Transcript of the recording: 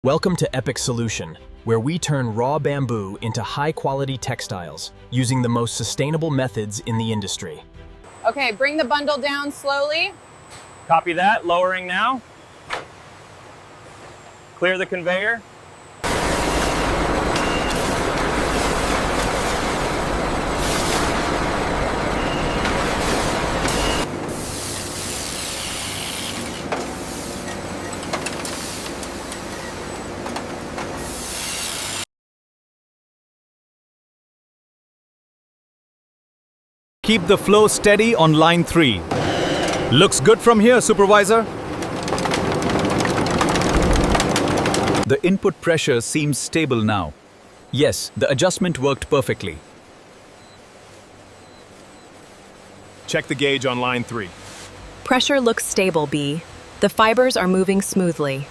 Welcome to Epic Solution, where we turn raw bamboo into high-quality textiles using the most sustainable methods in the industry. Okay, bring the bundle down slowly. Copy that, lowering now. Clear the conveyor. Keep the flow steady on line 3. Looks good from here, Supervisor. The input pressure seems stable now. Yes, the adjustment worked perfectly. Check the gauge on line 3. Pressure looks stable, B. The fibers are moving smoothly.